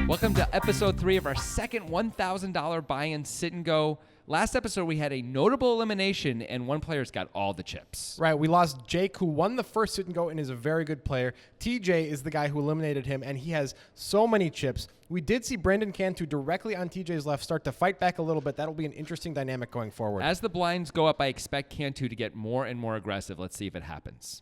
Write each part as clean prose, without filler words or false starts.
Welcome to episode 3 of our second $1,000 buy-in sit and go. Last episode, we had a notable elimination, and one player's got all the chips. Right, we lost Jake, who won the first sit and go and is a very good player. TJ is the guy who eliminated him, and he has so many chips. We did see Brandon Cantu directly on TJ's left start to fight back a little bit. That'll be an interesting dynamic going forward. As the blinds go up, I expect Cantu to get more and more aggressive. Let's see if it happens.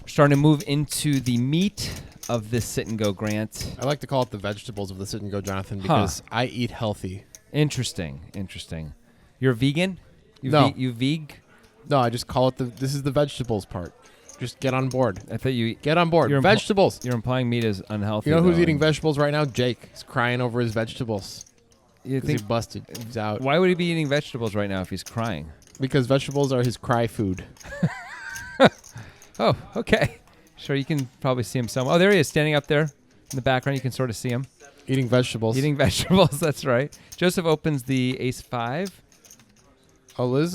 We're starting to move into the meat of this sit and go, Grant. I like to call it the vegetables of the sit and go, Jonathan, because I eat healthy. Interesting. You're a vegan? No. You veg? No, I just call it this is the vegetables part. Just get on board. I thought you Get on board. Vegetables. You're implying meat is unhealthy. You know who's though, eating and vegetables right now? Jake. He's crying over his vegetables. You Because he think, busted. He's out. why would he be eating vegetables right now if he's crying? Because vegetables are his cry food. Oh, okay. Sure, you can probably see him somewhere. Oh, there he is, standing up there in the background. You can sort of see him. Eating vegetables. Eating vegetables, that's right. Joseph opens the ace-5. Oh, Liz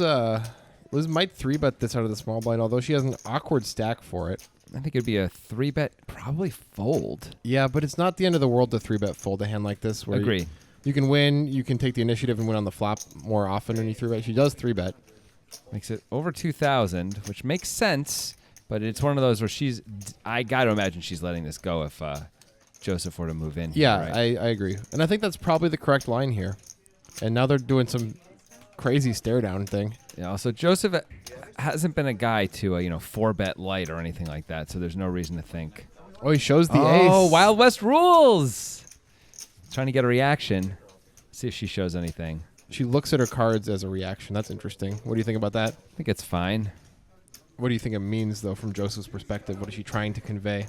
might 3-bet this out of the small blind, although she has an awkward stack for it. I think it'd be a 3-bet, probably fold. Yeah, but it's not the end of the world to 3-bet fold a hand like this. Where Agree. You can win. You can take the initiative and win on the flop more often when you 3-bet. She does 3-bet. Makes it over 2,000, which makes sense, but it's one of those where I got to imagine she's letting this go if Joseph were to move in. Yeah, right? I agree. And I think that's probably the correct line here. And now they're doing some crazy stare down thing. Yeah, also Joseph hasn't been a guy to 4-bet light or anything like that, so there's no reason to think. Oh, he shows the ace. Oh, Wild West rules! Trying to get a reaction. See if she shows anything. She looks at her cards as a reaction. That's interesting. What do you think about that? I think it's fine. What do you think it means, though, from Joseph's perspective? What is she trying to convey?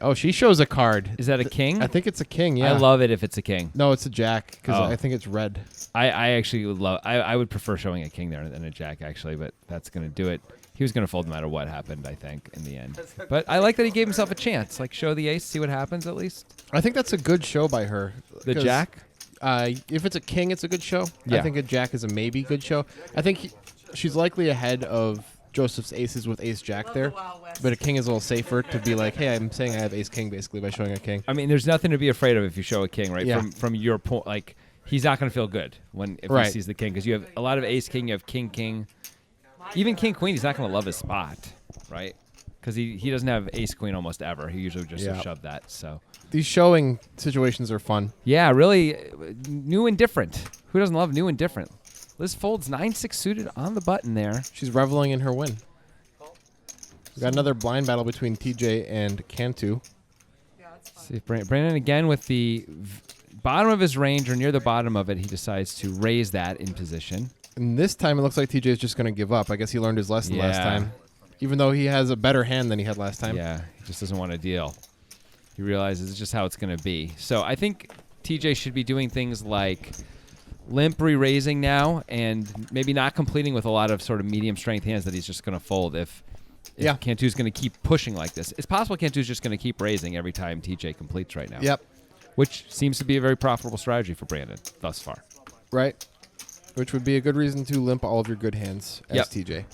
Oh, she shows a card. Is that a king? I think it's a king, yeah. I love it if it's a king. No, it's a jack, because Oh. I think it's red. I actually would love. I would prefer showing a king there than a jack, actually, but that's going to do it. He was going to fold no matter what happened, I think, in the end. But I like that he gave himself a chance. Like, show the ace, see what happens at least. I think that's a good show by her. The 'cause, jack? If it's a king, it's a good show. Yeah. I think a jack is a maybe good show. I think she's likely ahead of Joseph's aces with ace-jack there. But a king is a little safer to be like, hey, I'm saying I have ace-king, basically, by showing a king. I mean, there's nothing to be afraid of if you show a king, right? Yeah. From your point, like, he's not going to feel good if Right. he sees the king, because you have a lot of ace-king, you have king-king. Even king-queen, he's not going to love his spot, right? Because he doesn't have ace-queen almost ever. He usually just Yeah. shove that, so. These showing situations are fun. Yeah, really new and different. Who doesn't love new and different? Liz folds 9-6 suited on the button there. She's reveling in her win. We got another blind battle between TJ and Cantu. See if Brandon again with the bottom of his range or near the bottom of it, he decides to raise that in position. And this time it looks like TJ is just going to give up. I guess he learned his lesson last Yeah. time. Even though he has a better hand than he had last time. Yeah, he just doesn't want to deal. He realizes it's just how it's going to be. So I think TJ should be doing things like limp re-raising now and maybe not completing with a lot of sort of medium strength hands that he's just going to fold if Cantu's going to keep pushing like this. It's possible Cantu's just going to keep raising every time TJ completes right now. Yep. Which seems to be a very profitable strategy for Brandon thus far. Right. Which would be a good reason to limp all of your good hands as Yep. TJ.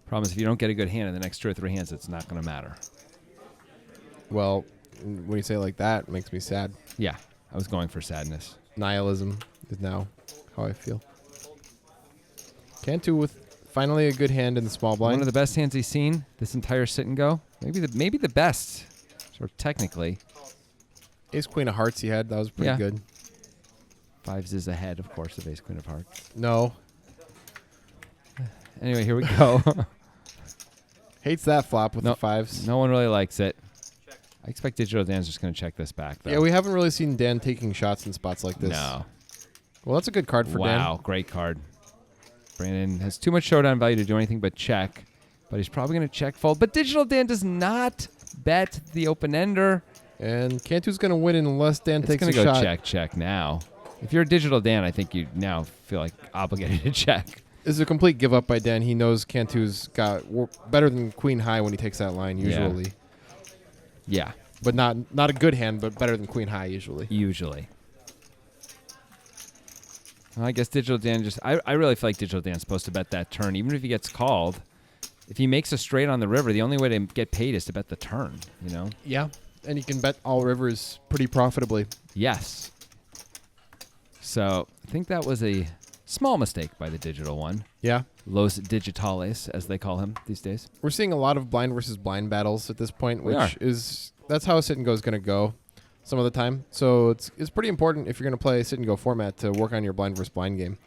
Problem is, if you don't get a good hand in the next 2 or 3 hands, it's not going to matter. Well, when you say it like that, it makes me sad. Yeah, I was going for sadness. Nihilism is now how I feel. Cantu with finally a good hand in the small blind. One of the best hands he's seen this entire sit and go. Maybe the best, sort of technically. Ace Queen of Hearts he had. That was pretty Yeah. good. 5s is ahead, of course, of Ace Queen of Hearts. No. Anyway, here we go. Hates that flop with No, the 5s. No one really likes it. I expect Digital Dan's just going to check this back, though. Yeah, we haven't really seen Dan taking shots in spots like this. No. Well, that's a good card for Dan. Wow, great card. Brandon has too much showdown value to do anything but check, but he's probably going to check fold. But Digital Dan does not bet the open ender. And Cantu's going to win unless Dan It's takes going a to go shot. check now. If you're a Digital Dan, I think you now feel like obligated to check. This is a complete give up by Dan. He knows Cantu's got better than Queen High when he takes that line usually. Yeah, But not a good hand, but better than Queen High usually. usually. Well, I guess Digital Dan I really feel like Digital Dan's supposed to bet that turn, even if he gets called. if he makes a straight on the river, the only way to get paid is to bet the turn, Yeah, and you can bet all rivers pretty profitably. Yes. So I think that was a small mistake by the digital one. Yeah. Los Digitales, as they call him these days. We're seeing a lot of blind versus blind battles at this point, We are. that's how a sit and go is going to go some of the time. So it's pretty important if you're going to play a sit and go format to work on your blind versus blind game.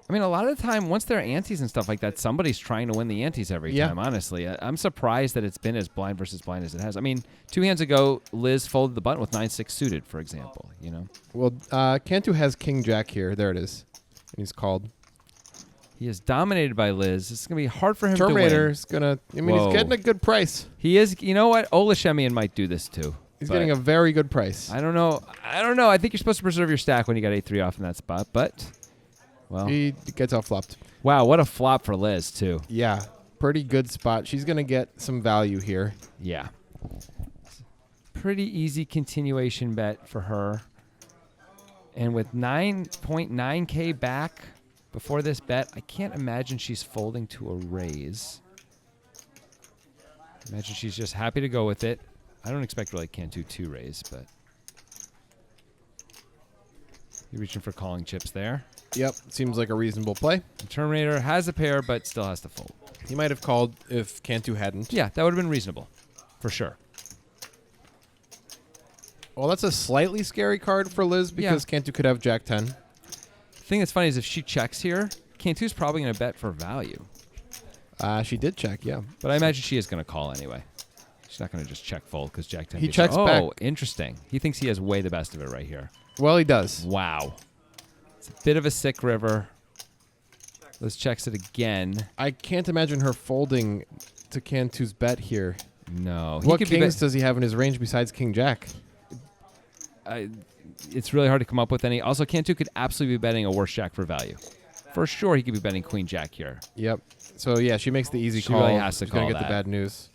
I mean, a lot of the time, once there are antes and stuff like that, somebody's trying to win the antes every Yeah. time, honestly. I'm surprised that it's been as blind versus blind as it has. I mean, 2 hands ago, Liz folded the button with 9-6 suited, for example, Well, Cantu has King Jack here. There it is. And he's called. He is dominated by Liz. It's going to be hard for him Terminator to is going to, he's Whoa. getting a good price. He is, you know what? Ola Shemian might do this too. He's but getting a very good price. I don't know. I think you're supposed to preserve your stack when you got 8-3 off in that spot, but, well. He gets outflopped. Wow, what a flop for Liz, too. Yeah, pretty good spot. She's going to get some value here. Yeah. Pretty easy continuation bet for her. And with 9.9K back before this bet, I can't imagine she's folding to a raise. Imagine she's just happy to go with it. I don't expect really Cantu to raise, but you're reaching for calling chips there. Yep, seems like a reasonable play. The Terminator has a pair, but still has to fold. He might have called if Cantu hadn't. Yeah, that would have been reasonable, for sure. Well, that's a slightly scary card for Liz because Cantu could have Jack 10. The thing that's funny is if she checks here, Cantu's probably going to bet for value. She did check, yeah. But I imagine she is going to call anyway. She's not going to just check fold because Jack 10. He gives checks you, back. Oh, interesting. He thinks he has way the best of it right here. Well, he does. Wow. It's a bit of a sick river. Let's checks it again. I can't imagine her folding to Cantu's bet here. No. What could kings does he have in his range besides King Jack? It's really hard to come up with any. Also, Cantu could absolutely be betting a worse jack for value. For sure, he could be betting Queen Jack here. Yep. So, yeah, she makes the easy She call. really has to She's going call to get that. the bad news.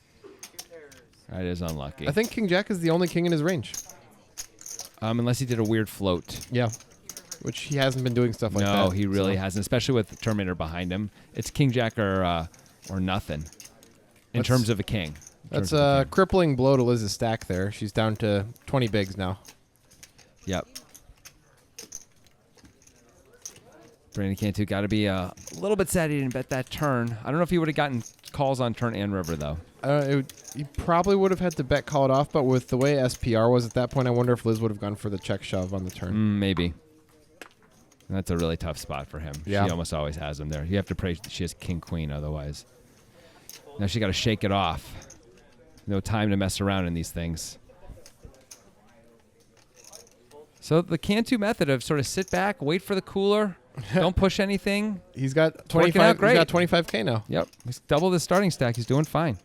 That is unlucky. I think King Jack is the only king in his range. Unless he did a weird float. Yeah. Which he hasn't been doing stuff like that. No, he really so. hasn't, especially with the Terminator behind him. It's King Jack or nothing in That's- terms of a king. That's a crippling blow to Liz's stack there. She's down to 20 bigs now. Yep. Brandon Cantu got to be a little bit sad he didn't bet that turn. I don't know if he would have gotten calls on turn and river, though. He probably would have had to bet call it off, but with the way SPR was at that point, I wonder if Liz would have gone for the check shove on the turn. Maybe. That's a really tough spot for him. Yeah. She almost always has him there. You have to pray she has king, queen, otherwise. Now she got to shake it off. No time to mess around in these things. So the Cantu method of sort of sit back, wait for the cooler, don't push anything. He's got working out 25. great. He's got 25K now. Yep, he's doubled his starting stack. He's doing fine.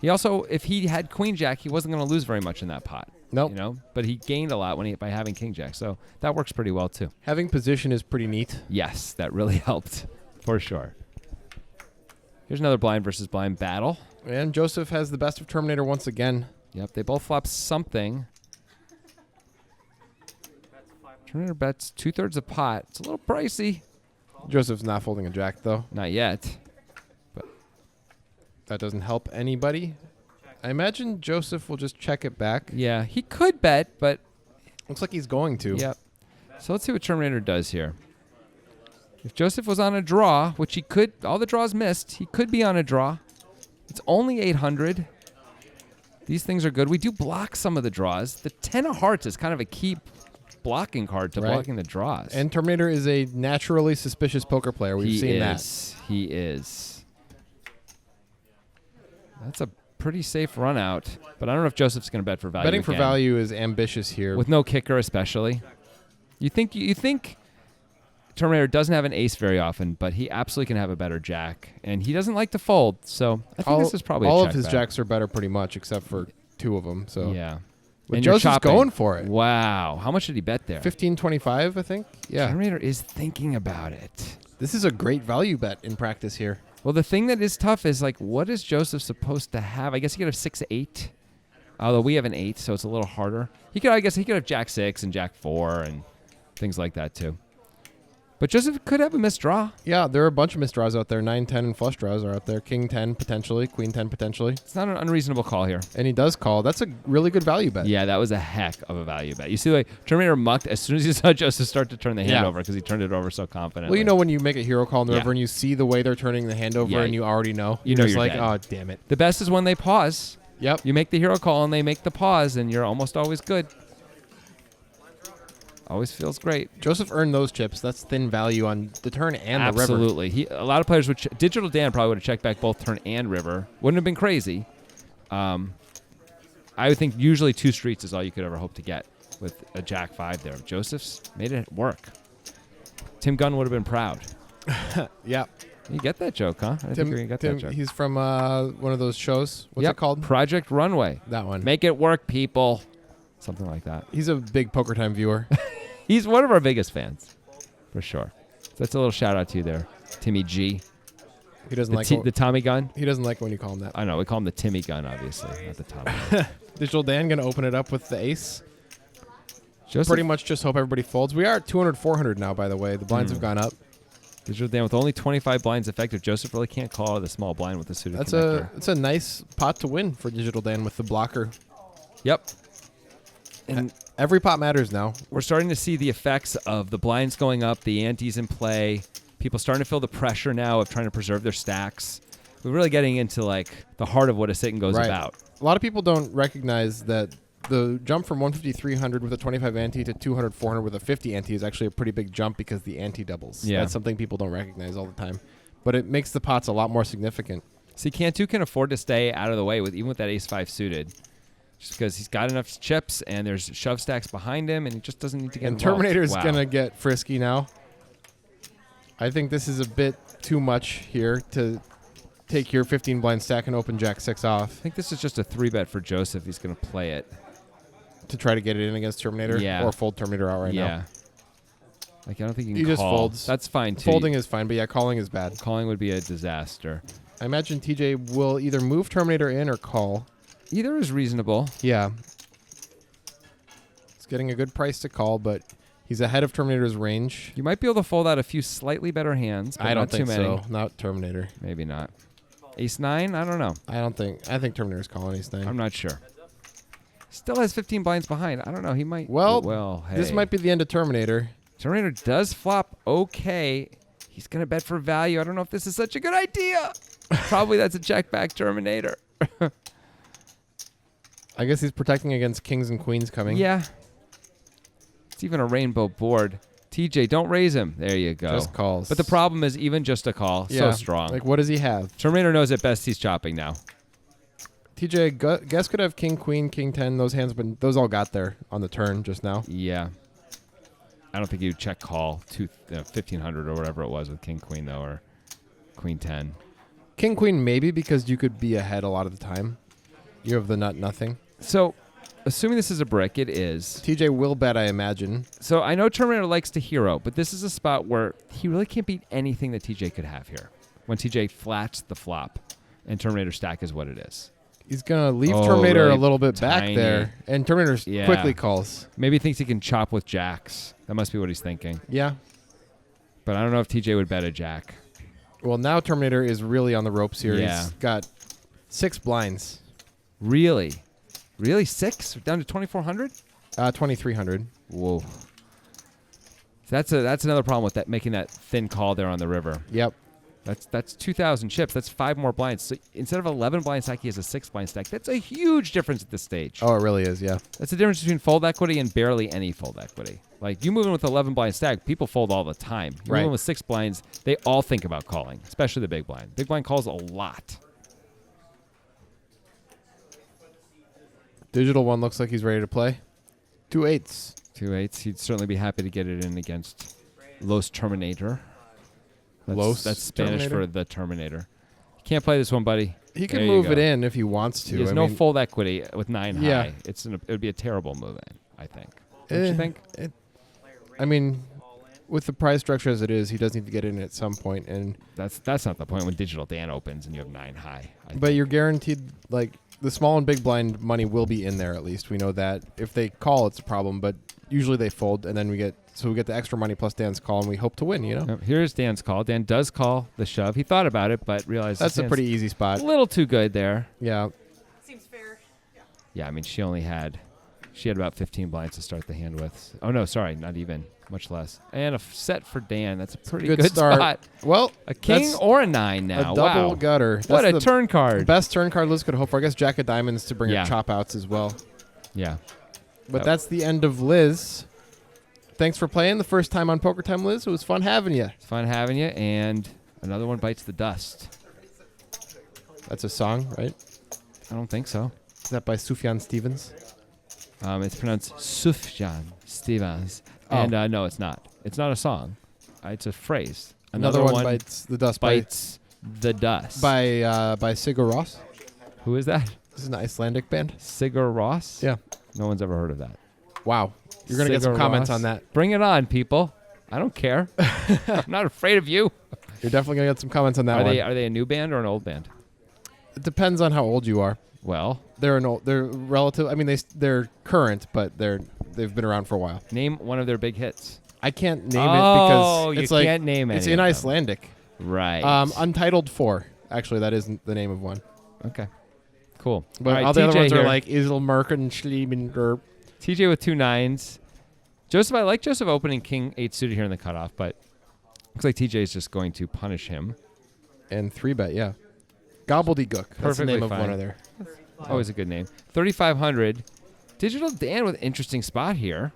He also, if he had Queen Jack, he wasn't going to lose very much in that pot. Nope. But he gained a lot by having King Jack. So that works pretty well too. Having position is pretty neat. Yes, that really helped for sure. Here's another blind versus blind battle. And Joseph has the best of Terminator once again. Yep, they both flop something. Terminator bets 2/3 a pot. It's a little pricey. Joseph's not folding a jack, though. Not yet. That doesn't help anybody. I imagine Joseph will just check it back. Yeah, he could bet, but Looks like he's going to. yep. So let's see what Terminator does here. If Joseph was on a draw, which he could, all the draws missed, he could be on a draw. It's only 800. These things are good. We do block some of the draws. The 10 of hearts is kind of a key blocking card to Right. blocking the draws. And Terminator is a naturally suspicious poker player. We've seen that. He is. That's a pretty safe run out, but I don't know if Joseph's going to bet for value. Betting for again. value is ambitious here. With no kicker, especially. You think Terminator doesn't have an ace very often, but he absolutely can have a better jack, and he doesn't like to fold. So I think this is probably all a of check his bet. jacks are better, pretty much, except for 2 of them. So Yeah. But And you're Joseph's chopping. going for it. Wow. How much did he bet there? 15.25, I think. Yeah, Terminator is thinking about it. this is a great value bet in practice here. Well, the thing that is tough is, like, what is Joseph supposed to have? I guess he could have 6-8. Although we have an 8, so it's a little harder. I guess he could have Jack 6 and Jack 4 and things like that, too. But Joseph could have a missed draw. Yeah, there are a bunch of missed draws out there. 9, 10, and flush draws are out there. King 10 potentially, Queen 10 potentially. It's not an unreasonable call here. And he does call. That's a really good value bet. Yeah, that was a heck of a value bet. You see, like Terminator mucked as soon as he saw Joseph start to turn the hand Yeah. over because he turned it over so confidently. Well, you know when you make a hero call in the Yeah. river and you see the way they're turning the hand over Yeah. and you already know. You know just you're like, dead. oh, damn it. The best is when they pause. Yep. You make the hero call and they make the pause, and you're almost always good. Always feels great. Joseph earned those chips. That's thin value on the turn and the river. Absolutely. A lot of players would. Digital Dan probably would have checked back both turn and river. Wouldn't have been crazy. I would think usually 2 streets is all you could ever hope to get with a Jack 5 there. Joseph's made it work. Tim Gunn would have been proud. Yeah. You get that joke, huh? I think you're going to get that joke. He's from one of those shows. What's Yep. it called? Project Runway. That one. Make it work, people. Something like that. He's a big Poker Time viewer. He's one of our biggest fans, for sure. So that's a little shout out to you there, Timmy G. He doesn't The, like the Tommy Gun. he doesn't like when you call him that. I know we call him the Timmy Gun, obviously, not the Tommy Gun. Digital Dan gonna open it up with the ace. Joseph, Pretty much just hope everybody folds. We are at 200, 400 now, by the way. The blinds have gone up. Digital Dan with only 25 blinds effective. Joseph really can't call out a small blind with the suited That's connector. a nice pot to win for Digital Dan with the blocker. Yep. And Every pot matters now. we're starting to see the effects of the blinds going up, the antes in play. People starting to feel the pressure now of trying to preserve their stacks. We're really getting into like the heart of what a sit and goes Right. about. A lot of people don't recognize that the jump from 150, 300 with a 25 ante to 200, 400 with a 50 ante is actually a pretty big jump because the ante doubles. Yeah. That's something people don't recognize all the time. But it makes the pots a lot more significant. See, Cantu can afford to stay out of the way with even with that ace-5 suited. Just because he's got enough chips and there's shove stacks behind him and he just doesn't need to get And involved. Terminator's Wow. going to get frisky now. I think this is a bit too much here to take your 15 blind stack and open Jack 6 off I think this is just a 3-bet for Joseph. He's going to play it. to try to get it in against Terminator Yeah. or fold Terminator out right yeah. now. Like, I don't think you can He just call. folds. That's fine, too. Folding is fine, but yeah, calling is bad. Calling would be a disaster. I imagine TJ will either move Terminator in or call. Either is reasonable. Yeah. He's getting a good price to call, but he's ahead of Terminator's range. You might be able to fold out a few slightly better hands, but I don't not think too many. so. Not Terminator. Maybe not. Ace-9? I don't know. I think Terminator's calling his thing. I'm not sure. Still has 15 blinds behind. I don't know. He might. Well, hey. This might be the end of Terminator. Terminator does flop okay. He's going to bet for value. I don't know if this is such a good idea. Probably that's a check back Terminator. I guess he's protecting against kings and queens coming. Yeah. It's even a rainbow board. TJ, don't raise him. There you go. Just calls. But the problem is even just a call. So strong. Like, what does he have? Terminator knows at best he's chopping now. TJ, guess could have king, queen, king 10. Those hands, but those all got there on the turn just now. Yeah. I don't think you'd check call 1500 or whatever it was with king, queen, though, or queen 10. King, queen, maybe because you could be ahead a lot of the time. You have the nut nothing. So, assuming this is a brick, it is. TJ will bet, I imagine. So I know Terminator likes to hero, but this is a spot where he really can't beat anything that TJ could have here. When TJ flats the flop, and Terminator stack is what it is. He's going to leave Oh, Terminator really a little bit tiny. back there. And Terminator Yeah. quickly calls. Maybe he thinks he can chop with jacks. That must be what he's thinking. Yeah. But I don't know if TJ would bet a jack. Well, now Terminator is really on the ropes here. Yeah. He's got 6 blinds. Really? Really? 6? Down to 2400? 2,300. Whoa. So that's another problem with that, making that thin call there on the river. Yep. That's 2,000 chips. That's 5 more blinds. So instead of 11 blind stack, he has a 6 blind stack. That's a huge difference at this stage. Oh, it really is, yeah. That's the difference between fold equity and barely any fold equity. Like, you move in with 11 blind stack, people fold all the time. You move in with 6 blinds, they all think about calling, especially the big blind. Big blind calls a lot. Digital one looks like he's ready to play. 2 8s. 2 8s. He'd certainly be happy to get it in against Los Terminator. Los That's Spanish Terminator? for the Terminator. You can't play this one, buddy. He can There you move go. it in if he wants to. He has I no mean, fold equity with 9 Yeah. high. It would be a terrible move in, I think. Don't you think? I mean, with the price structure as it is, he does need to get in at some point. And That's not the point when Digital Dan opens and you have 9 high. but you're guaranteed, like, the small and big blind money will be in there at least. We know that. If they call, it's a problem. But usually they fold, and then we get so we get the extra money plus Dan's call, and we hope to win. Here's Dan's call. Dan does call the shove. He thought about it, but realized That's his a pretty hand's easy a spot. little too good there. Yeah. Seems fair. Yeah, I mean, she had about 15 blinds to start the hand with. Oh, no, sorry, not even. Much less. And a set for Dan. That's a pretty good start. spot. Well, A king that's or a 9 now. a double Wow. gutter. What That's a the turn card. best turn card Liz could hope for. I guess Jack of Diamonds to bring Yeah. her chop outs as well. Yeah. But Yep. that's the end of Liz. Thanks for playing the first time on Poker Time, Liz. It was fun having you. It's fun having you. And another one bites the dust. That's a song, right? I don't think so. Is that by Sufjan Stevens? It's pronounced Sufjan Stevens. Oh. And no, it's not. It's not a song. It's a phrase. Another one bites the dust. bites the dust. by Sigur Rós. Who is that? This is an Icelandic band. Sigur Rós? Yeah. No one's ever heard of that. Wow. You're gonna get some Sigur comments Rós. on that. Bring it on, people. I don't care. I'm not afraid of you. You're definitely gonna get some comments on that Are one. they a new band or an old band? It depends on how old you are. Well, They're relative. I mean, they're current, but they've been around for a while. name one of their big hits. I can't name Oh, it because you it's like can't name it's any in of them. Icelandic. Right. Untitled 4. Actually, that isn't the name of one. Okay. Cool. But All right, all the other TJ ones here. are like Iselmerken, Schlieben, TJ with 2 9s. Joseph, I like Joseph opening King 8 suited here in the cutoff, but looks like TJ is just going to punish him. and 3-bet. Yeah, Gobbledygook. That's the Perfectly name of fine. one of their. Always a good name. 3,500. Digital Dan with interesting spot here.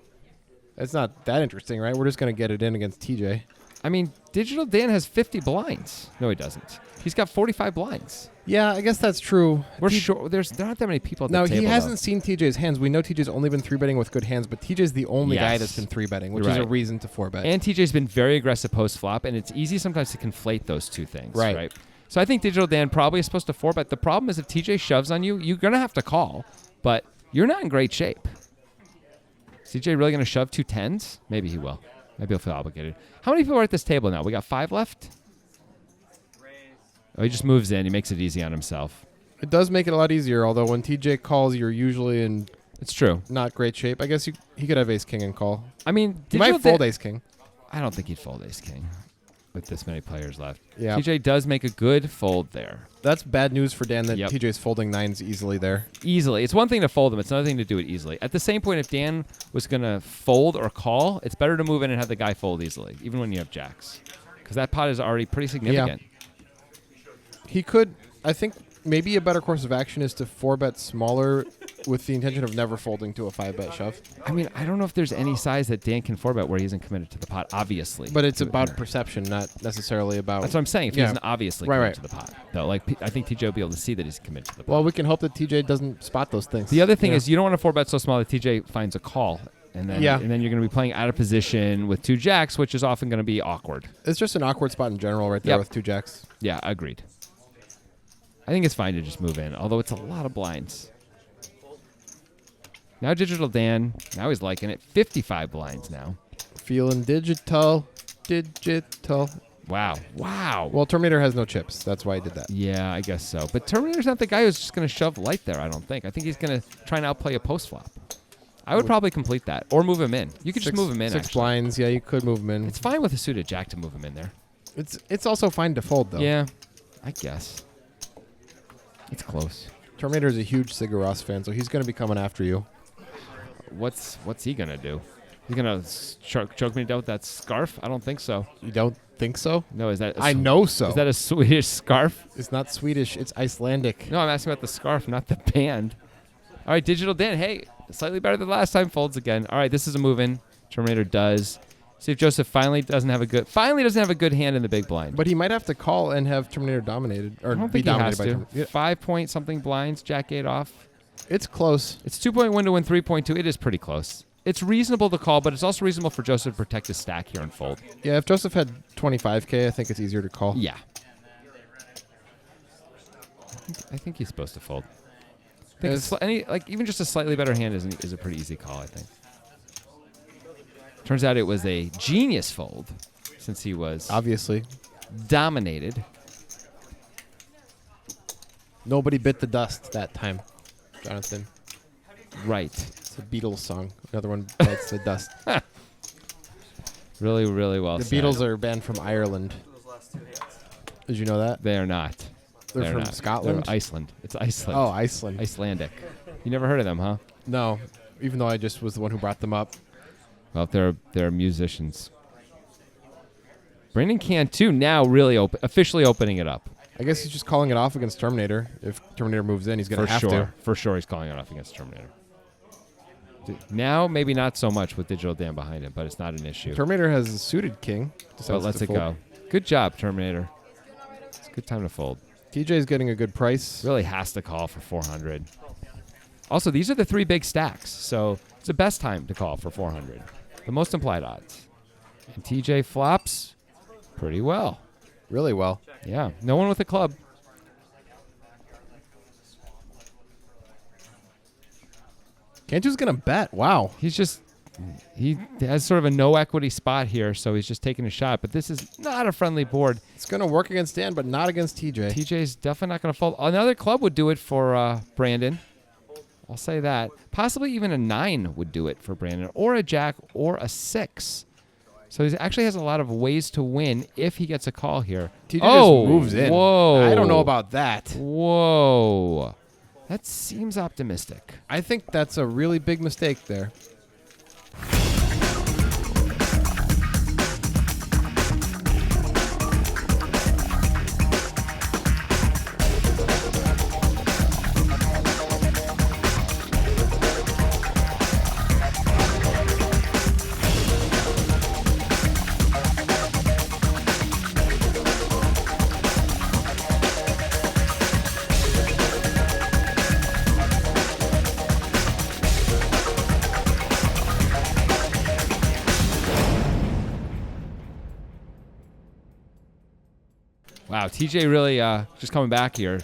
It's not that interesting, right? We're just gonna get it in against TJ. I mean, Digital Dan has 50 blinds. No, he doesn't. He's got 45 blinds. Yeah, I guess that's true. We're sure there aren't that many people at the No, table. he though. hasn't seen TJ's hands. We know TJ's only been 3-betting with good hands, but TJ's the only guy Yes. that's been 3-betting, which You're is a right. reason to 4-bet. And TJ's been very aggressive post flop, and it's easy sometimes to conflate those two things. Right. So I think Digital Dan probably is supposed to 4-bet. The problem is if TJ shoves on you, you're going to have to call, but you're not in great shape. Is TJ really going to shove 2 10s? Maybe he will. Maybe he'll feel obligated. How many people are at this table now? We got 5 left? Oh, he just moves in. He makes it easy on himself. It does make it a lot easier, although when TJ calls, you're usually in It's true. not great shape. I guess he could have ace-king and call. I mean, He might fold ace-king. I don't think he'd fold ace king with this many players left. Yeah. TJ does make a good fold there. That's bad news for Dan that Yep. TJ's folding 9s easily there. Easily. It's one thing to fold them. It's another thing to do it easily. At the same point, if Dan was going to fold or call, it's better to move in and have the guy fold easily, even when you have jacks. Because that pot is already pretty significant. He could, I think, maybe a better course of action is to 4-bet smaller with the intention of never folding to a 5-bet shove. I mean, I don't know if there's any size that Dan can 4-bet where he isn't committed to the pot, obviously. But it's To it about here. perception, not necessarily about... That's what I'm saying. If he Yeah. isn't obviously Right, committed to the pot. Though, like, I think TJ will be able to see that he's committed to the pot. Well, we can hope that TJ doesn't spot those things. The other thing Yeah. is you don't want to 4-bet so small that TJ finds a call. And then, Yeah. and then you're going to be playing out of position with 2 jacks, which is often going to be awkward. It's just an awkward spot in general right there Yep. with 2 jacks. Yeah, agreed. I think it's fine to just move in, although it's a lot of blinds. Now Digital Dan, now he's liking it. 55 blinds now. Feeling digital. Wow. Wow. Well, Terminator has no chips. That's why he did that. Yeah, I guess so. But Terminator's not the guy who's just going to shove light there, I don't think. I think he's going to try and outplay a post flop. I would probably complete that or move him in. You could just move him in, 6 actually. blinds. Yeah, you could move him in. It's fine with a suited jack to move him in there. It's also fine to fold, though. Yeah, I guess. It's close. Terminator is a huge Sigur Rós fan, so he's going to be coming after you. What's he going to do? He's going to choke me down with that scarf? I don't think so. You don't think so? No, is that... I know so. Is that a Swedish scarf? It's not Swedish. It's Icelandic. No, I'm asking about the scarf, not the band. All right, Digital Dan. Hey, slightly better than last time. Folds again. All right, this is a move-in. Terminator does. See if Joseph finally doesn't have a good hand in the big blind. But he might have to call and have Terminator dominated, or I don't be think he has dominated by to. Terminator. Yeah, 5 point something blinds, Jack 8 off. it's close. It's 2.1 to win 3.2. It is pretty close. It's reasonable to call, but it's also reasonable for Joseph to protect his stack here and fold. Yeah, if Joseph had 25K, I think it's easier to call. Yeah. I think he's supposed to fold. I think even just a slightly better hand is a pretty easy call, I think. Turns out it was a genius fold since he was Obviously. dominated. Nobody bit the dust that time, Jonathan. Right. It's a Beatles song. Another one bites the dust. Really, really well The said. Beatles are banned from Ireland. Did you know that? They are not. They're from not. Scotland? They're Iceland. It's Iceland. Oh, Iceland. Icelandic. You never heard of them, huh? No, even though I just was the one who brought them up. Well, they're musicians. Brandon Cantu now really officially opening it up. I guess he's just calling it off against Terminator. If Terminator moves in, he's going to have to. For sure, he's calling it off against Terminator. Now, maybe not so much with Digital Dan behind him, but it's not an issue. Terminator has a suited king. But lets it go. Good job, Terminator. It's a good time to fold. TJ's getting a good price. Really has to call for 400. Also, these are the 3 big stacks, so it's the best time to call for 400. The most implied odds. And TJ flops pretty well. Really well. Yeah, no one with a club. Cantu's going to bet. Wow. He has sort of a no equity spot here, so he's just taking a shot. But this is not a friendly board. It's going to work against Dan, but not against TJ. TJ's definitely not going to fold. Another club would do it for Brandon. I'll say that. Possibly even a 9 would do it for Brandon, or a jack, or a 6. So he actually has a lot of ways to win if he gets a call here. TJ just moves in. Whoa. I don't know about that. Whoa. That seems optimistic. I think that's a really big mistake there. Wow, TJ really just coming back here.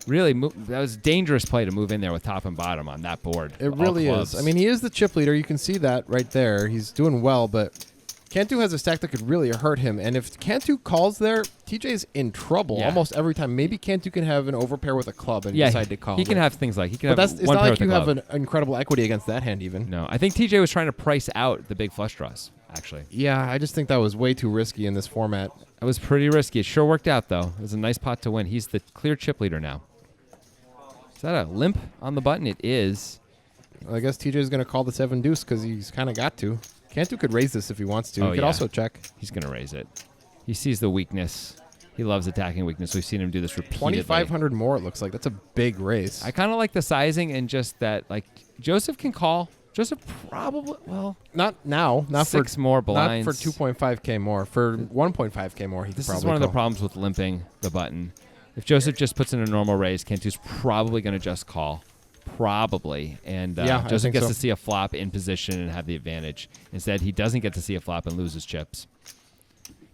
Really, that was a dangerous play to move in there with top and bottom on that board. It really is. I mean, he is the chip leader. You can see that right there. He's doing well, but Cantu has a stack that could really hurt him. And if Cantu calls there, TJ's in trouble almost every time. Maybe Cantu can have an overpair with a club and decide to call. He can have things like But it's not like you have an incredible equity against that hand even. No, I think TJ was trying to price out the big flush draws, actually. Yeah, I just think that was way too risky in this format. It was pretty risky. It sure worked out, though. It was a nice pot to win. He's the clear chip leader now. Is that a limp on the button? It is. Well, I guess TJ's going to call the 7 deuce because he's kind of got to. Cantu could raise this if he wants to. He could also check. He's going to raise it. He sees the weakness. He loves attacking weakness. We've seen him do this repeatedly. 2,500 more, it looks like. That's a big raise. I kind of like the sizing and just that, like, Joseph can call. Joseph probably, not now. Not 6 for more blinds. Not for 2.5K more. For 1.5K more, he could probably This is one of the call. problems with limping the button. If Joseph just puts in a normal raise, Cantu's probably going to just call. Probably. And Joseph gets to see a flop in position and have the advantage. Instead, he doesn't get to see a flop and loses chips.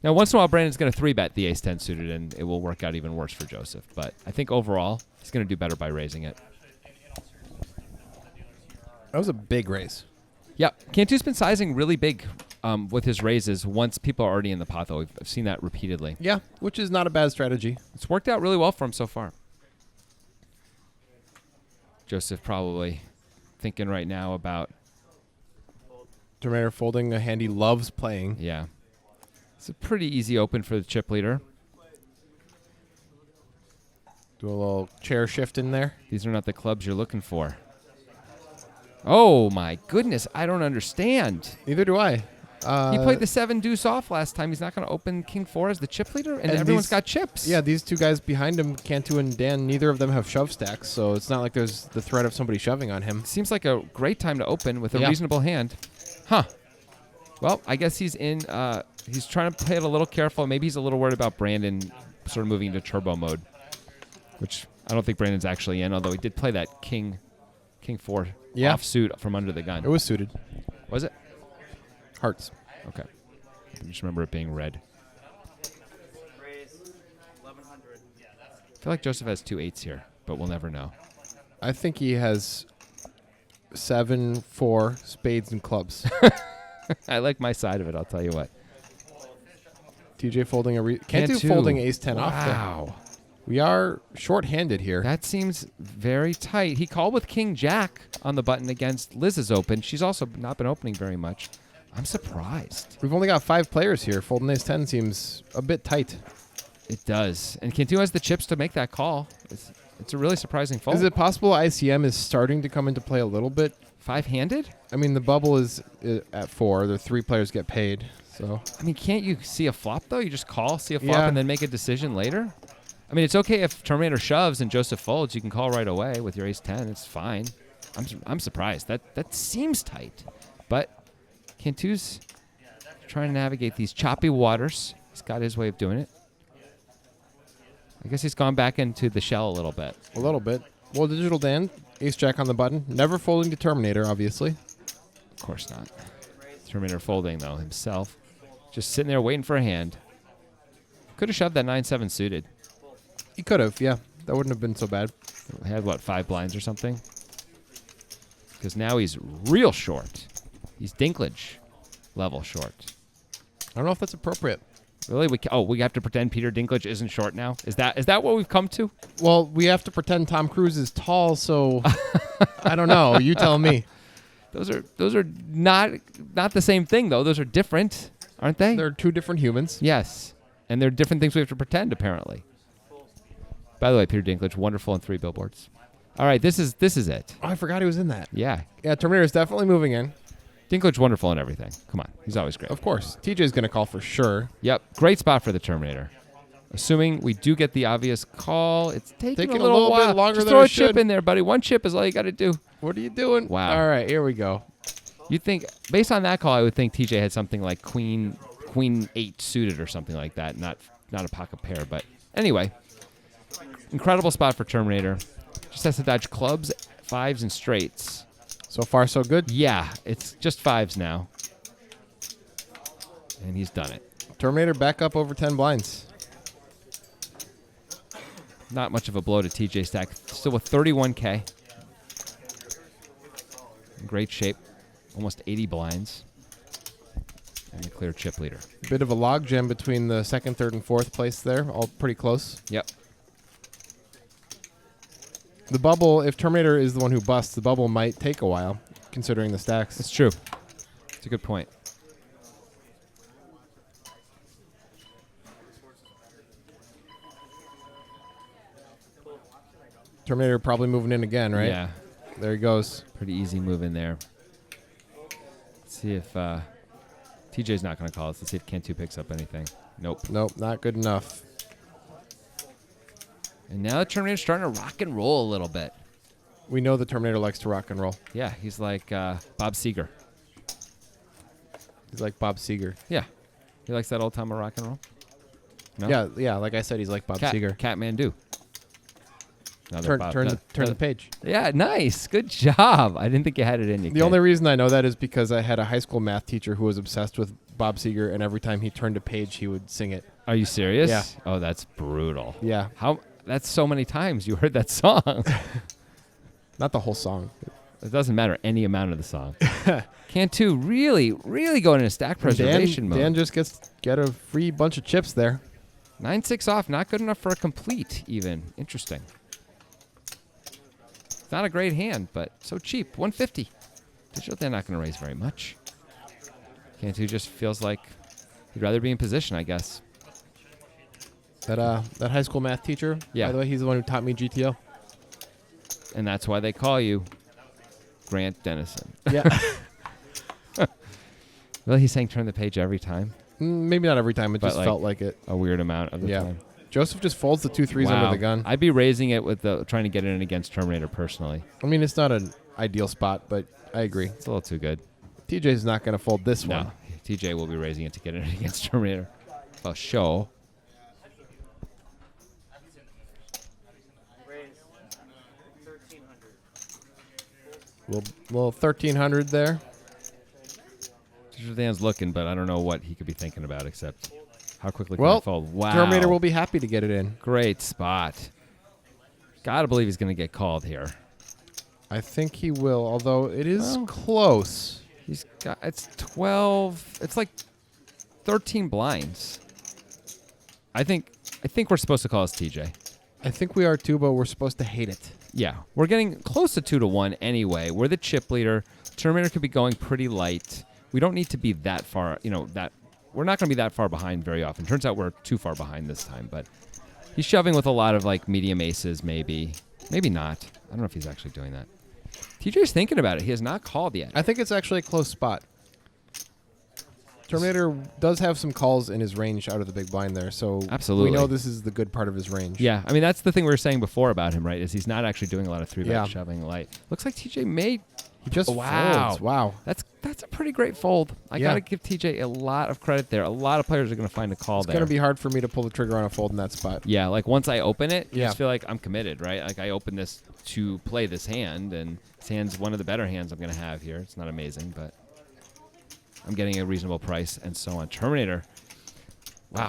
Now, once in a while, Brandon's going to 3-bet the ace-10 suited, and it will work out even worse for Joseph. But I think overall, he's going to do better by raising it. That was a big raise. Yeah, Cantu's been sizing really big with his raises once people are already in the pot, though. I've seen that repeatedly. Yeah, which is not a bad strategy. It's worked out really well for him so far. Joseph probably thinking right now about... Terminator folding a hand he loves playing. Yeah. It's a pretty easy open for the chip leader. Do a little chair shift in there. These are not the clubs you're looking for. Oh, my goodness. I don't understand. Neither do I. He played the 7 deuce off last time. He's not going to open king 4 as the chip leader, and everyone's got chips. Yeah, these two guys behind him, Cantu and Dan, neither of them have shove stacks, so it's not like there's the threat of somebody shoving on him. Seems like a great time to open with a reasonable hand. Huh. Well, I guess he's in. He's trying to play it a little careful. Maybe he's a little worried about Brandon sort of moving into turbo mode, which I don't think Brandon's actually in, although he did play that king 4 offsuit from under the gun. It was suited. Was it? Hearts. Okay. I just remember it being red. I feel like Joseph has 2 8s here, but we'll never know. I think he has 7, 4 spades and clubs. I like my side of it, I'll tell you what. TJ folding Cantu folding ace-10 off there. Wow. We are short-handed here. That seems very tight. He called with king-jack on the button against Liz's open. She's also not been opening very much. I'm surprised. We've only got 5 players here. Folding ace-10 seems a bit tight. It does. And Cantu has the chips to make that call. It's a really surprising fold. Is it possible ICM is starting to come into play a little bit? 5-handed? I mean, the bubble is at 4. The 3 players get paid. So I mean, can't you see a flop, though? You just call, see a flop, Yeah. and then make a decision later? I mean, it's okay if Terminator shoves and Joseph folds. You can call right away with your ace-10. It's fine. I'm surprised. That seems tight. But Cantu's trying to navigate these choppy waters. He's got his way of doing it. I guess he's gone back into the shell a little bit. a little bit. Well, Digital Dan, ace-jack on the button. Never folding to Terminator, obviously. Of course not. Terminator folding, though, himself. Just sitting there waiting for a hand. Could have shoved that 9-7 suited. He could have, yeah. That wouldn't have been so bad. Had, what, 5 blinds or something? Because now he's real short. He's Dinklage level short. I don't know if that's appropriate. Really? We have to pretend Peter Dinklage isn't short now? Is that what we've come to? Well, we have to pretend Tom Cruise is tall, so I don't know. You tell me. Those are not the same thing, though. Those are different, aren't they? They're 2 different humans. Yes. And they're different things we have to pretend, apparently. By the way, Peter Dinklage, wonderful in 3 billboards. All right, this is it. Oh, I forgot he was in that. Yeah. Yeah, Terminator's definitely moving in. Dinklage, wonderful in everything. Come on. He's always great. Of course. TJ's going to call for sure. Yep. Great spot for the Terminator. Assuming we do get the obvious call, it's taking a a little little while. bit longer Just than throw it a chip should. in there, buddy. 1 chip is all you got to do. What are you doing? Wow. All right, here we go. You think, based on that call, I would think TJ had something like Queen 8 suited or something like that, not a pocket pair. But anyway, incredible spot for Terminator. Just has to dodge clubs, 5s, and straights. So far, so good. Yeah, it's just 5s now. And he's done it. Terminator back up over 10 blinds. Not much of a blow to TJ stack. Still with 31K. In great shape. Almost 80 blinds. And a clear chip leader. Bit of a log jam between the 2nd, 3rd, and 4th place there. All pretty close. Yep. The bubble, if Terminator is the one who busts, the bubble might take a while, considering the stacks. It's true. It's a good point. Terminator probably moving in again, right? Yeah. There he goes. Pretty easy move in there. Let's see if TJ's not going to call us. Let's see if Cantu picks up anything. Nope. Nope, not good enough. And now the Terminator's starting to rock and roll a little bit. We know the Terminator likes to rock and roll. Yeah, he's like Bob Seger. He's like Bob Seger. Yeah. He likes that old time of rock and roll? No? Yeah, like I said, he's like Bob Seger. Catmandu. Another Turn Bob- the page. Yeah, nice. Good job. I didn't think you had it in you. The only reason I know that is because I had a high school math teacher who was obsessed with Bob Seger, and every time he turned a page, he would sing it. Are you serious? Yeah. Oh, that's brutal. Yeah. That's so many times you heard that song. Not the whole song. It doesn't matter any amount of the song. Cantu really, really going into stack preservation mode. Dan just get a free bunch of chips there. 9-6 off, not good enough for a complete even. Interesting. It's not a great hand, but so cheap. 150. Digital, they're not going to raise very much. Cantu just feels like he'd rather be in position, I guess. That high school math teacher, Yeah. by the way, he's the one who taught me GTO. And that's why they call you Grant Dennison. Yeah. Well, he's saying turn the page every time. Maybe not every time. It But just like- felt like it. A weird amount of the Yeah. time. Joseph just folds the 2-3s under the gun. I'd be raising it with trying to get it in against Terminator personally. I mean, it's not an ideal spot, but I agree. It's a little too good. TJ's not going to fold this No, one. TJ will be raising it to get it in against Terminator. For sure. Little 1,300 there. Digital Dan's looking, but I don't know what he could be thinking about except how quickly can Well, I fold. Wow. Terminator will be happy to get it in. Great spot. Gotta believe he's going to get called here. I think he will, although it is Well. close. He's got, it's 12, it's like 13 blinds. I think we're supposed to call this TJ. I think we are too, but we're supposed to hate it. Yeah, we're getting close to 2-1 anyway. We're the chip leader. Terminator could be going pretty light. we don't need to be that far, that we're not going to be that far behind very often. Turns out we're too far behind this time, but he's shoving with a lot of like medium aces, maybe not. I don't know if he's actually doing that. TJ's thinking about it. He has not called yet. I think it's actually a close spot. Terminator does have some calls in his range out of the big blind there, so Absolutely. we know this is the good part of his range. Yeah, I mean, that's the thing we were saying before about him, right, is he's not actually doing a lot of 3-bet Yeah. shoving light. Looks like TJ may... He just Wow. folds. Wow. That's a pretty great fold. I Yeah. got to give TJ a lot of credit there. A lot of players are going to find a call It's there. going to be hard for me to pull the trigger on a fold in that spot. Yeah, like once I open it, I Yeah. just feel like I'm committed, right? Like I open this to play this hand, and this hand's one of the better hands I'm going to have here. It's not amazing, but I'm getting a reasonable price and so on. Terminator. Wow.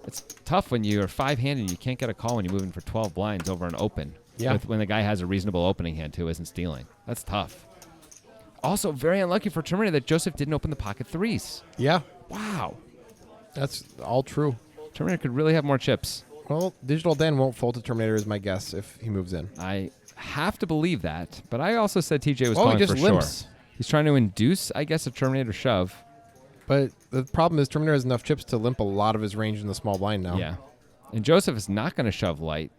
It's tough when you're 5-handed and you can't get a call when you're moving for 12 blinds over an open. Yeah. When the guy has a reasonable opening hand too, isn't stealing. That's tough. Also, very unlucky for Terminator that Joseph didn't open the pocket threes. Yeah, Wow. that's all true. Terminator could really have more chips. Well, Digital Dan won't fold to Terminator is my guess if he moves in. I have to believe that, but I also said TJ was Oh, he calling just for limps. sure. He's trying to induce, I guess, a Terminator shove. But the problem is Terminator has enough chips to limp a lot of his range in the small blind now. Yeah. And Joseph is not going to shove light.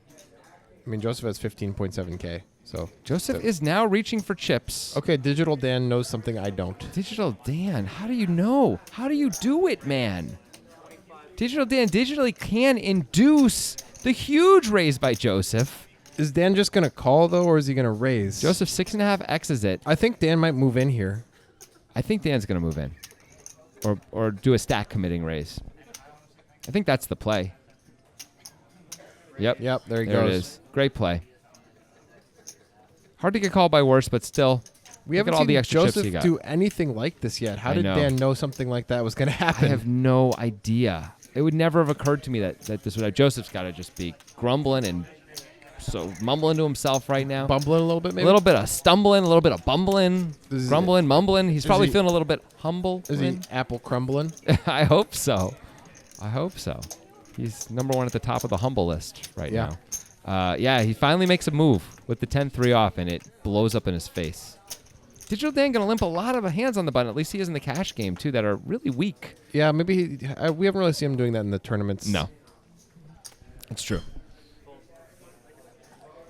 I mean, Joseph has 15.7K, so... Joseph is now reaching for chips. Okay, Digital Dan knows something I don't. Digital Dan, how do you know? How do you do it, man? Digital Dan digitally can induce the huge raise by Joseph. Is Dan just going to call, though, or is he going to raise? Joseph 6.5 X's it. I think Dan might move in here. I think Dan's going to move in. Or do a stack committing raise. I think that's the play. Yep. Yep, there he There goes. it is. Great play. Hard to get called by worse, but still. We Look haven't at all seen the extra chips Joseph he got. do anything like this yet. How I did know. Dan know something like that was going to I happen? have no idea. It would never have occurred to me that this would have. Joseph's got to just be grumbling and so mumbling to himself right now. Bumbling a little bit, maybe? A little bit of stumbling, a little bit of bumbling, Is grumbling, mumbling. He's probably he- feeling a little bit humble. Is he apple crumbling? I hope so. I hope so. He's number one at the top of the humble list right Yeah. now. Yeah, he finally makes a move with the 10-3 off, and it blows up in his face. Digital Dan going to limp a lot of hands on the button. At least he is in the cash game, too, that are really weak. Yeah, maybe we haven't really seen him doing that in the tournaments. No. It's true.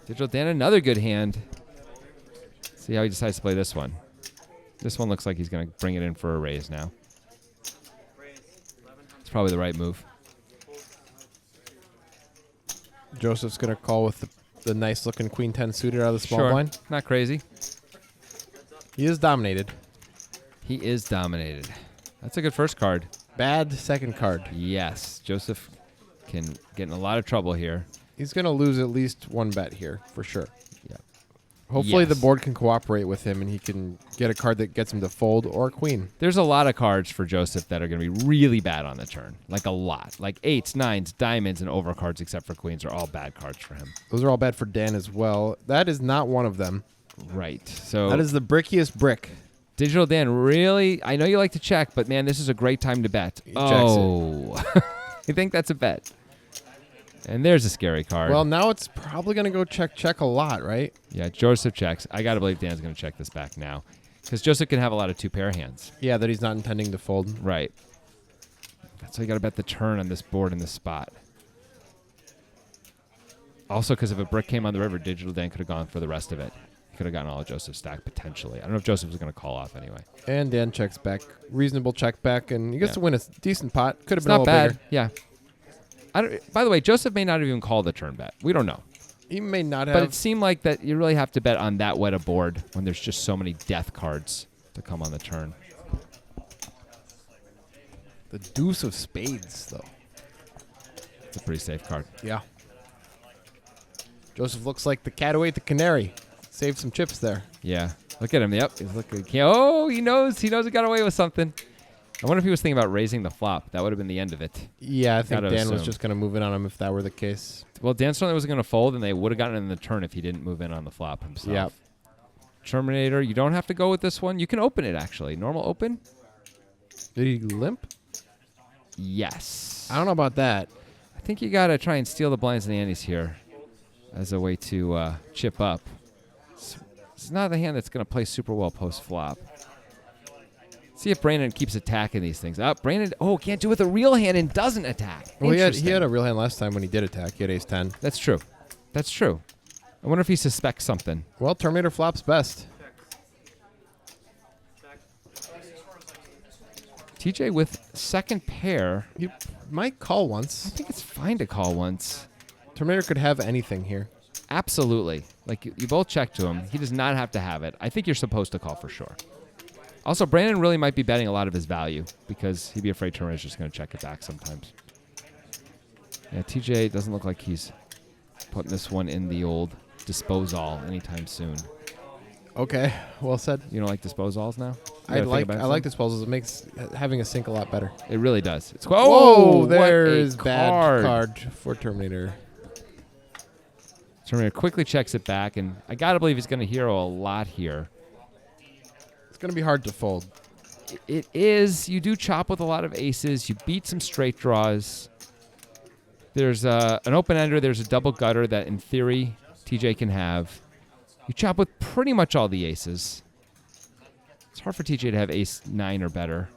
Digital Dan, another good hand. See how he decides to play this one. This one looks like he's going to bring it in for a raise now. It's probably the right move. Joseph's going to call with the nice-looking Queen 10 suited out of the small Sure. blind. Not crazy. He is dominated. He is dominated. That's a good first card. Bad second card. Yes. Joseph can get in a lot of trouble here. He's going to lose at least one bet here, for sure. Yeah. Hopefully the Yes. board can cooperate with him and he can get a card that gets him to fold or a queen. There's a lot of cards for Joseph that are going to be really bad on the turn. Like a lot. Like 8s, 9s, diamonds, and overcards except for queens are all bad cards for him. Those are all bad for Dan as well. That is not one of them. Right. So That is the brickiest brick. Digital Dan, really? I know you like to check, but man, this is a great time to bet. He checks it. Oh. You think that's a bet? And there's a scary card. Well, now it's probably going to go check a lot, right? Yeah, Joseph checks. I got to believe Dan's going to check this back now. Because Joseph can have a lot of 2-pair hands. Yeah, that he's not intending to fold. Right. That's why you got to bet the turn on this board in this spot. Also, because if a brick came on the river, Digital Dan could have gone for the rest of it. He could have gotten all of Joseph's stack, potentially. I don't know if Joseph was going to call off anyway. And Dan checks back. Reasonable check back, and he gets Yeah. to win a decent pot. Could have It's been a not little bad. bigger. Yeah. By the way, Joseph may not have even called the turn bet. We don't know. He may not have. But it seemed like that you really have to bet on that wet a board when there's just so many death cards to come on the turn. The deuce of spades, though. It's a pretty safe card. Yeah. Joseph looks like the cat who ate the canary. Saved some chips there. Yeah. Look at him. Yep. He's looking. Oh, he knows. He knows he got away with something. I wonder if he was thinking about raising the flop. That would have been the end of it. Yeah, I think Gotta Dan was assume. just going to move in on him if that were the case. Well, Dan certainly was going to fold, and they would have gotten in the turn if he didn't move in on the flop himself. Yep. Terminator, you don't have to go with this one. You can open it, actually. Normal open? Did he limp? Yes. I don't know about that. I think you got to try and steal the blinds and the antes here as a way to chip up. It's not the hand that's going to play super well post-flop. See if Brandon keeps attacking these things. Brandon, can't do it with a real hand and doesn't attack. Well, he Interesting. had a real hand last time when he did attack. He had ace 10. That's true. That's true. I wonder if he suspects something. Well, Terminator flops best. TJ with second pair. He might call I once. think it's fine to call once. Terminator could have anything here. Absolutely. Like, you both check to him. He does not have to have it. I think you're supposed to call for sure. Also, Brandon really might be betting a lot of his value because he'd be afraid Terminator's just going to check it back sometimes. Yeah, TJ doesn't look like he's putting this one in the old disposal anytime soon. Okay, well said. You don't like disposals now? I like disposals. It makes having a sink a lot better. It really does. It's Whoa, what there's a bad card for Terminator. Terminator quickly checks it back, and I gotta believe he's gonna hero a lot here. It's going to be hard to fold. It is. You do chop with a lot of aces. You beat some straight draws. There's an open ender. There's a double gutter that, in theory, TJ can have. You chop with pretty much all the aces. It's hard for TJ to have ace 9 or better.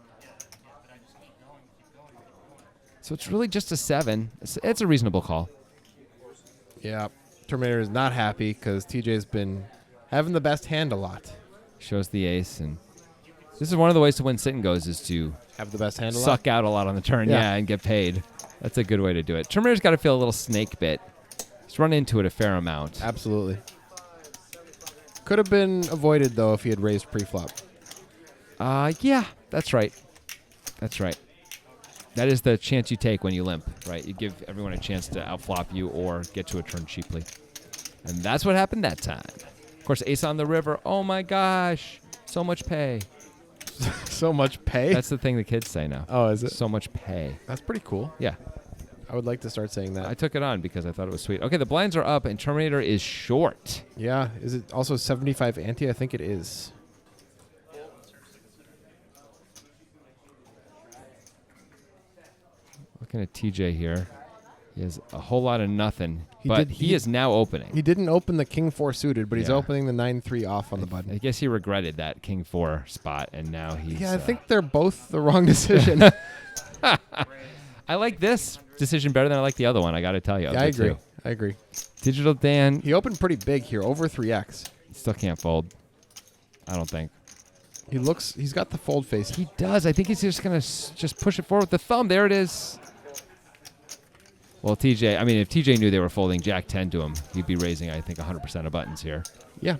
So it's really just a 7. It's a reasonable call. Yeah, Terminator is not happy because TJ's been having the best hand a lot. Shows the ace, and this is one of the ways to win sit and goes is to Have the best hand a lot. suck out a lot on the turn, Yeah. and get paid. That's a good way to do it. Terminator's got to feel a little snake bit. He's run into it a fair amount. Absolutely. Could have been avoided, though, if he had raised pre-flop. Yeah, that's right. That's right. That is the chance you take when you limp, right? You give everyone a chance to outflop you or get to a turn cheaply. And that's what happened that time. Of course, ace on the river. Oh, my gosh. So much pay. So much pay? That's the thing the kids say now. Oh, is it? So much pay. That's pretty cool. Yeah. I would like to start saying that. I took it on because I thought it was sweet. Okay, the blinds are up, and Terminator is short. Yeah. Is it also 75 ante? I think it is. Looking at TJ here. He has a whole lot of nothing, He but did- he he- is now opening. He didn't open the king 4 suited, but he's Yeah. opening the 9-3 off on the I button. guess he regretted that King 4 spot, and now he's... Yeah, I think they're both the wrong decision. I like this decision better than I like the other one, I got to tell you. Yeah, I agree. I agree. Digital Dan He opened pretty big here, over 3x. still can't fold. I don't think. He's got the fold face. He does. I think he's just going to just push it forward with the thumb. There it is. Well, TJ, I mean, if TJ knew they were folding Jack 10 to him, he'd be raising, I think, 100% of buttons here. Yeah.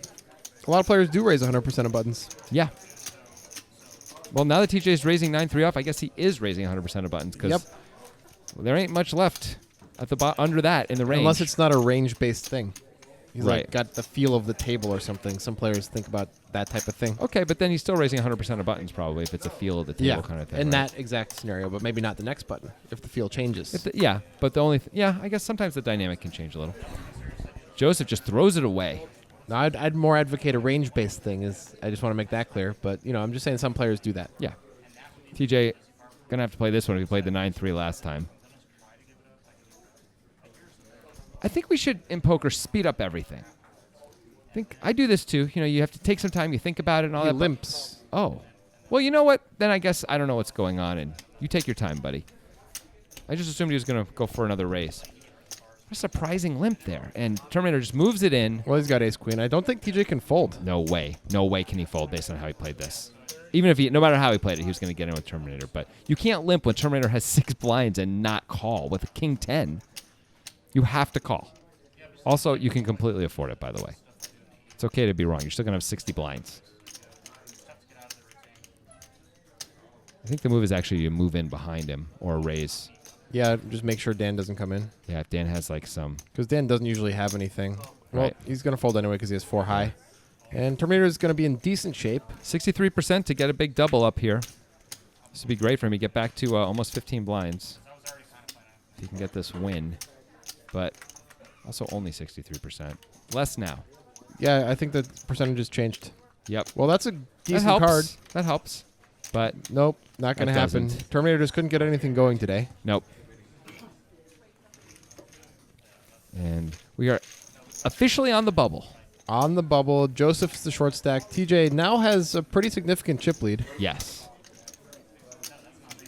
A lot of players do raise 100% of buttons. Yeah. Well, now that TJ is raising 9-3 off, I guess he is raising 100% of buttons because Yep. there ain't much left at the under that in the range. Unless it's not a range-based thing. He's Right. like got the feel of the table or something. Some players think about that type of thing. Okay, but then he's still raising 100% of buttons probably if it's a feel of the table kind of thing. in right? that exact scenario, but maybe not the next button if the feel changes. Yeah, but the only I guess sometimes the dynamic can change a little. Joseph just throws it away. No, I'd more advocate a range-based thing. I just want to make that clear. But I'm just saying some players do that. Yeah. TJ gonna have to play this one if he played the 9-3 last time. I think we should in poker speed up everything. I think I do this too. You have to take some time, you think about it and all He that. but- limps. Oh. Well, you know what? Then I guess I don't know what's going on, and you take your time, buddy. I just assumed he was going to go for another raise. What a surprising limp there. And Terminator just moves it in. Well, he's got ace-queen. I don't think TJ can fold. No way. No way can he fold based on how he played this. Even if no matter how he played it, he was going to get in with Terminator. But you can't limp when Terminator has 6 blinds and not call. With a King 10, you have to call. Also, you can completely afford it, by the way. It's okay to be wrong. You're still going to have 60 blinds. I think the move is actually to move in behind him or raise. Yeah, just make sure Dan doesn't come in. Yeah, if Dan has like some. Because Dan doesn't usually have anything. Well, Right. he's going to fold anyway because he has 4 high. And Terminator is going to be in decent shape. 63% to get a big double up here. This would be great for him. He get back to almost 15 blinds. If he can get this win. But also only 63%. Less now. Yeah, I think the percentage has changed. Yep. Well, that's a That decent helps. card. That helps. But Nope, not going to That happen. doesn't. Terminator just couldn't get anything going today. nope. And we are officially on the bubble. On the bubble, Joseph's the short stack. TJ now has a pretty significant chip lead. Yes.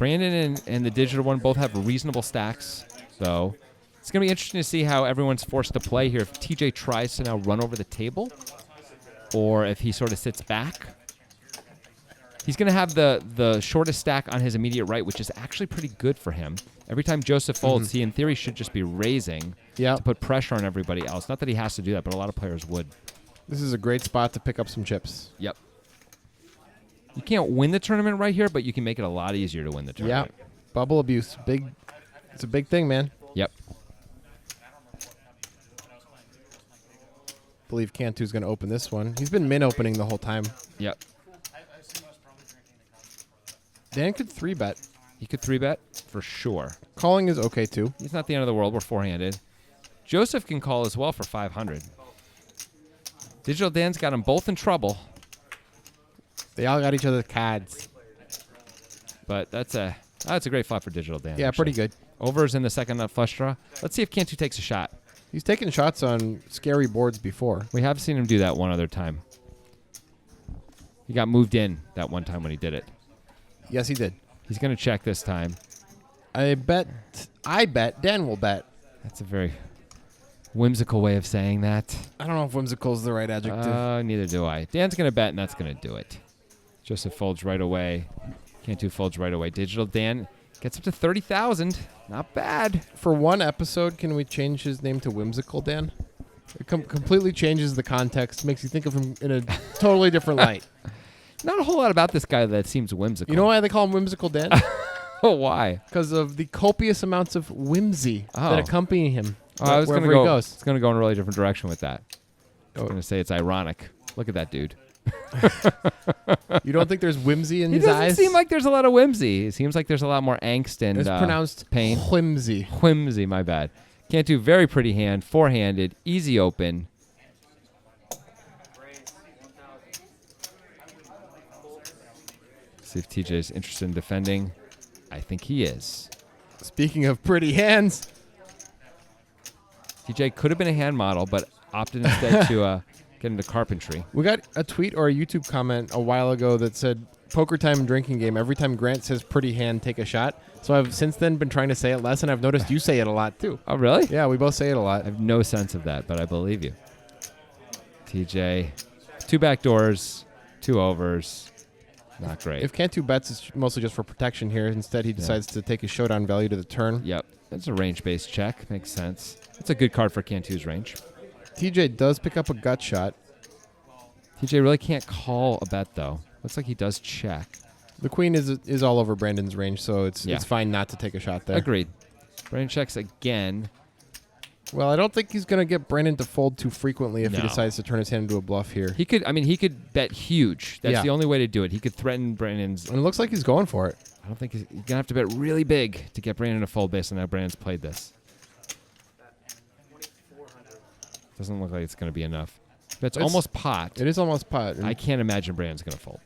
Brandon and the digital one both have reasonable stacks, though. It's going to be interesting to see how everyone's forced to play here. If TJ tries to now run over the table, or if he sort of sits back. He's going to have the shortest stack on his immediate right, which is actually pretty good for him. Every time Joseph folds, he in theory should just be raising to put pressure on everybody else. Not that he has to do that, but a lot of players would. This is a great spot to pick up some chips. Yep. You can't win the tournament right here, but you can make it a lot easier to win the tournament. Yeah. Bubble abuse. It's a big thing, man. Yep. Believe Cantu's going to open this one. He's been min opening the whole time. Yep. Dan could 3-bet. He could 3-bet for sure. Calling is okay, too. He's not the end of the world. We're four-handed. Joseph can call as well for 500. Digital Dan's got them both in trouble. They all got each other's cards. But that's a great flop for Digital Dan. Yeah, actually. pretty good. Overs in the second nut flush draw. Let's see if Cantu takes a shot. He's taken shots on scary boards before. We have seen him do that one other time. He got moved in that one time when he did it. Yes, he did. He's going to check this time. I bet Dan will bet. That's a very whimsical way of saying that. I don't know if whimsical is the right adjective. Neither do I. Dan's going to bet, and that's going to do it. Joseph folds right away. Cantu folds right away. Digital Dan gets up to 30,000. Not bad. For one episode, can we change his name to Whimsical Dan? It completely changes the context. Makes you think of him in a totally different light. Not a whole lot about this guy that seems whimsical. You know why they call him Whimsical Dan? Oh, why? Because of the copious amounts of whimsy that accompany him wherever he goes. It's going to go in a really different direction with that. I was going to say it's ironic. Look at that dude. You don't think there's whimsy in his eyes? It doesn't seem like there's a lot of whimsy. It seems like there's a lot more angst and it's pronounced pain. Whimsy. Whimsy, my bad. Cantu, very pretty hand. Four-handed. Easy open. See if TJ's interested in defending. I think he is. Speaking of pretty hands. TJ could have been a hand model, but opted instead to get into carpentry. We got a tweet or a YouTube comment a while ago that said, poker time drinking game, every time Grant says pretty hand, take a shot. So I've since then been trying to say it less, and I've noticed you say it a lot too. Oh, really? Yeah, we both say it a lot. I have no sense of that, but I believe you. TJ, 2 back doors, 2 overs. Not great. If Cantu bets, it's mostly just for protection here. Instead, he decides to take his showdown value to the turn. Yep. That's a range-based check. Makes sense. That's a good card for Cantu's range. TJ does pick up a gut shot. TJ really can't call a bet, though. Looks like he does check. The queen is all over Brandon's range, so it's fine not to take a shot there. Agreed. Brandon checks again. Well, I don't think he's going to get Brandon to fold too frequently if he decides to turn his hand into a bluff here. He could bet huge. That's the only way to do it. He could threaten Brandon's. And it looks like he's going for it. I don't think he's going to have to bet really big to get Brandon to fold based on how Brandon's played this. Doesn't look like it's going to be enough. That's almost pot. It is almost pot. I can't imagine Brandon's going to fold.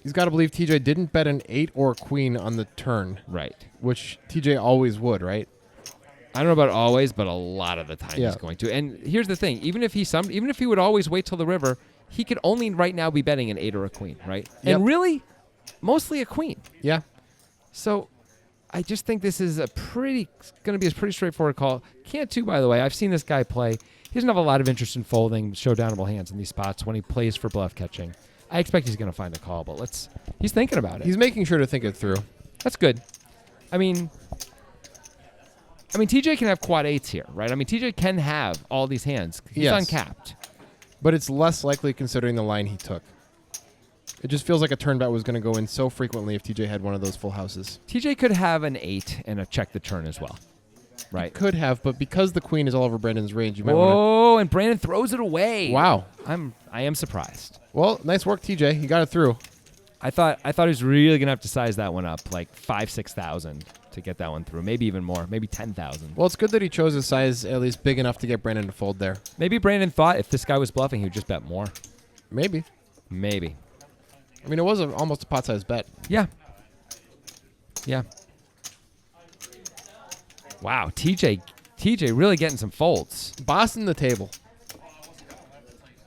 He's got to believe TJ didn't bet an 8 or queen on the turn. Right. Which TJ always would, right? I don't know about always, but a lot of the time he's going to. And here's the thing: even if he would always wait till the river, he could only right now be betting an 8 or a queen, right? Yep. And really, mostly a queen. Yeah. So, I just think this is going to be a pretty straightforward call. Cantu, by the way, I've seen this guy play. He doesn't have a lot of interest in folding showdownable hands in these spots when he plays for bluff catching. I expect he's going to find a call, but he's thinking about it. He's making sure to think it through. That's good. I mean, TJ can have quad 8s here, right? I mean, TJ can have all these hands. He's uncapped. But it's less likely considering the line he took. It just feels like a turn bet was going to go in so frequently if TJ had one of those full houses. TJ could have an 8 and a check the turn as well, right? Could have, but because the queen is all over Brandon's range, you might want to... Oh, and Brandon throws it away. Wow. I am surprised. Well, nice work, TJ. You got it through. I thought he was really going to have to size that one up, like 5,000-6,000 to get that one through. Maybe even more. Maybe 10,000. Well, it's good that he chose a size at least big enough to get Brandon to fold there. Maybe Brandon thought if this guy was bluffing, he would just bet more. Maybe. I mean, it was almost a pot-sized bet. Yeah. Wow, TJ really getting some folds. Bossing the table.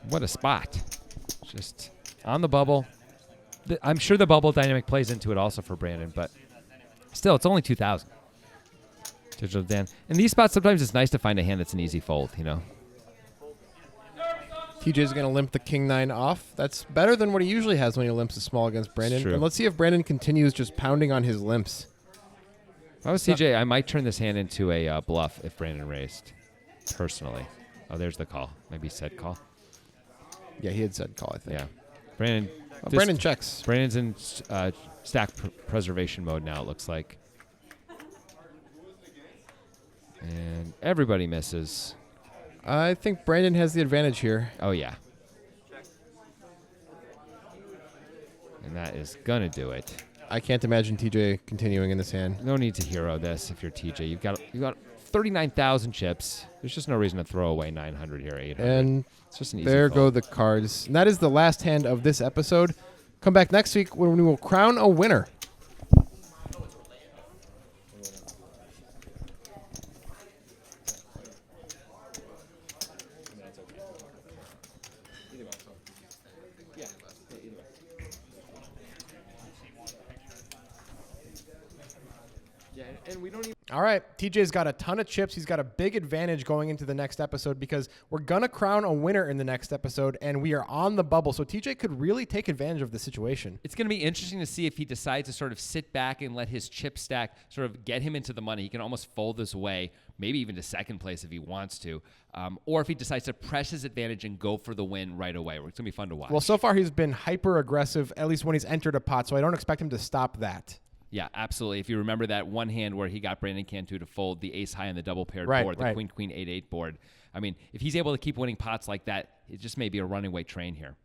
What a spot. Just on the bubble. I'm sure the bubble dynamic plays into it also for Brandon, but Still, it's only 2,000. Digital Dan. In these spots, sometimes it's nice to find a hand that's an easy fold, you know. TJ's going to limp the king nine off. That's better than what he usually has when he limps a small against Brandon. True. And let's see if Brandon continues just pounding on his limps. If I was TJ, I might turn this hand into a bluff if Brandon raised, personally. Oh, there's the call. Maybe said call. Yeah, he had said call, I think. Yeah. Brandon. Brandon checks. Brandon's in stack preservation mode now, it looks like. And everybody misses. I think Brandon has the advantage here. Oh, yeah. And that is going to do it. I can't imagine TJ continuing in this hand. No need to hero this if you're TJ. You've got 39,000 chips. There's just no reason to throw away 900 here, 800. And it's just an easy there fold. go the cards. And that is the last hand of this episode. Come back next week when we will crown a winner. All right, TJ's got a ton of chips. He's got a big advantage going into the next episode because we're going to crown a winner in the next episode, and we are on the bubble. So TJ could really take advantage of the situation. It's going to be interesting to see if he decides to sort of sit back and let his chip stack sort of get him into the money. He can almost fold this away, maybe even to second place if he wants to, or if he decides to press his advantage and go for the win right away. It's going to be fun to watch. Well, so far he's been hyper aggressive, at least when he's entered a pot, so I don't expect him to stop that. Yeah, absolutely. If you remember that one hand where he got Brandon Cantu to fold the ace high on the double paired board, the queen 8-8 board. I mean, if he's able to keep winning pots like that, it just may be a runaway train here.